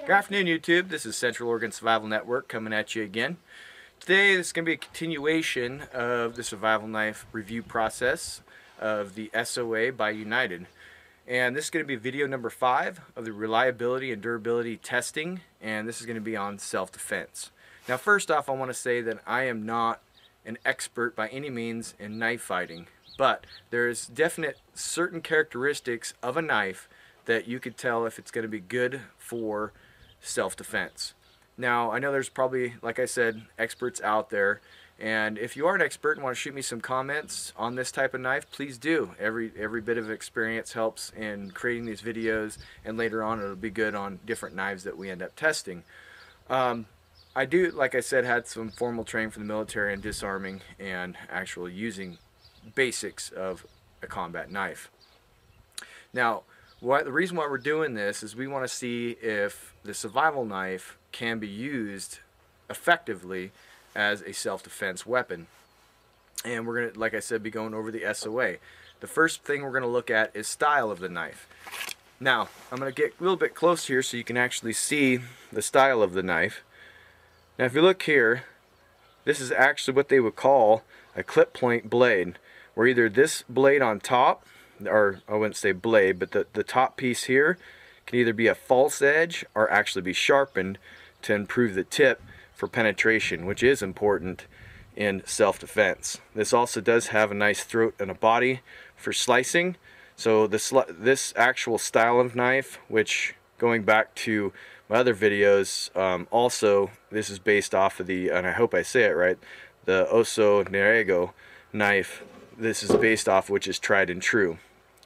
Good afternoon, YouTube. This is Central Oregon Survival Network coming at you again. Today, this is going to be a continuation of the survival knife review process of the SOA by United. And this is going to be video number 5 of the reliability and durability testing, and this is going to be on self-defense. Now, first off, I want to say that I am not an expert by any means in knife fighting, but there's definite certain characteristics of a knife that you could tell if it's going to be good for self-defense. Now, I know there's probably, like I said, experts out there, and if you are an expert and want to shoot me some comments on this type of knife, please do. Every bit of experience helps in creating these videos, and later on it'll be good on different knives that we end up testing. I do, like I said, had some formal training for the military in disarming and actually using basics of a combat knife. Now, the reason why we're doing this is we want to see if the survival knife can be used effectively as a self-defense weapon. And we're going to, like I said, be going over the SOA. The first thing we're going to look at is style of the knife. Now, I'm going to get a little bit close here so you can actually see the style of the knife. Now, if you look here, this is actually what they would call a clip point blade, where either this blade on top, or I wouldn't say blade, but the top piece here can either be a false edge or actually be sharpened to improve the tip for penetration, which is important in self-defense. This also does have a nice throat and a body for slicing. So this actual style of knife, which going back to my other videos, also this is based off of the, and I hope I say it right, the Oso Nerego knife. This is based off which is tried and true.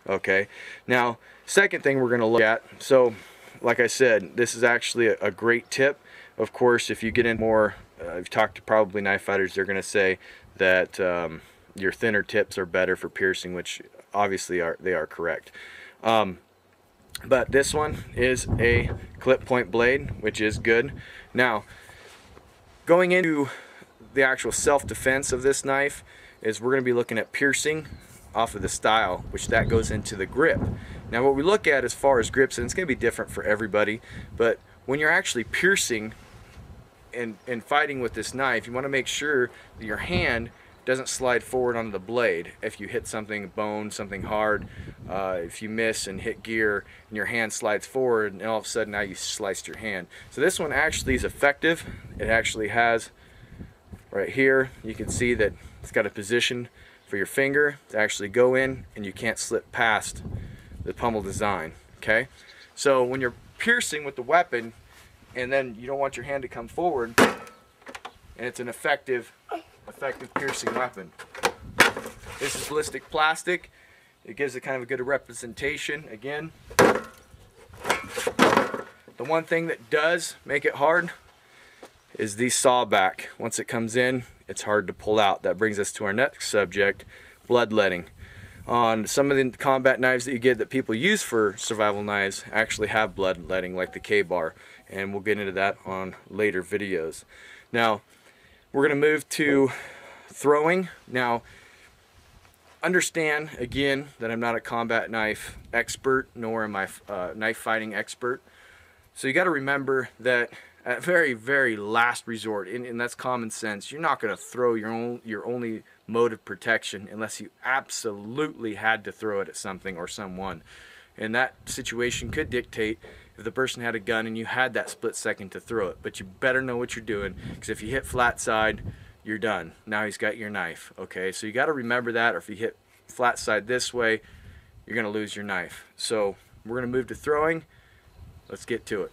Okay, now second thing we're going to look at, so like I said, this is actually a great tip. Of course, if you get in more, I've talked to probably knife fighters, they're going to say that your thinner tips are better for piercing, which obviously they are correct. But this one is a clip point blade, which is good. Now, going into the actual self-defense of this knife is we're going to be looking at piercing off of the style, which that goes into the grip. Now, what we look at as far as grips, and it's going to be different for everybody, but when you're actually piercing and fighting with this knife, you want to make sure that your hand doesn't slide forward onto the blade. If you hit something, bone, something hard, if you miss and hit gear and your hand slides forward, and all of a sudden now you sliced your hand. So this one actually is effective. It actually has, right here, you can see that it's got a position for your finger to actually go in, and you can't slip past the pummel design. Okay, so when you're piercing with the weapon, and then you don't want your hand to come forward, and it's an effective piercing weapon. This is ballistic plastic. It gives it kind of a good representation. Again, the one thing that does make it hard is the sawback. Once it comes in, it's hard to pull out. That brings us to our next subject, bloodletting. On some of the combat knives that you get that people use for survival knives actually have bloodletting, like the K-bar, and we'll get into that on later videos. Now, we're going to move to throwing. Now, understand again that I'm not a combat knife expert, nor am I a knife fighting expert. So you got to remember that at very, very last resort, and that's common sense, you're not going to throw your only mode of protection unless you absolutely had to throw it at something or someone. And that situation could dictate if the person had a gun and you had that split second to throw it. But you better know what you're doing, because if you hit flat side, you're done. Now he's got your knife. Okay, so you got to remember that, or if you hit flat side this way, you're going to lose your knife. So we're going to move to throwing. Let's get to it.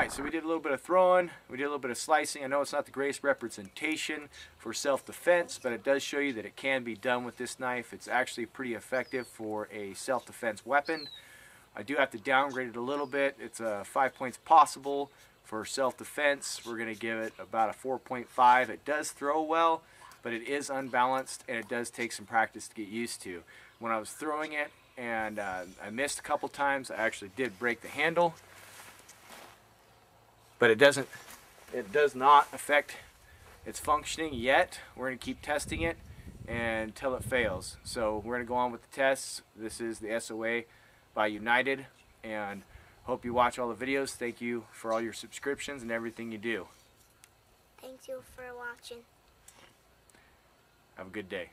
Alright, so we did a little bit of throwing, we did a little bit of slicing. I know it's not the greatest representation for self-defense, but it does show you that it can be done with this knife. It's actually pretty effective for a self-defense weapon. I do have to downgrade it a little bit. It's 5 points possible for self-defense. We're going to give it about a 4.5. It does throw well, but it is unbalanced, and it does take some practice to get used to. When I was throwing it and I missed a couple times, I actually did break the handle. But it does not affect its functioning yet. We're going to keep testing it until it fails. So we're going to go on with the tests. This is the SOA by United, and hope you watch all the videos. Thank you for all your subscriptions and everything you do. Thank you for watching. Have a good day.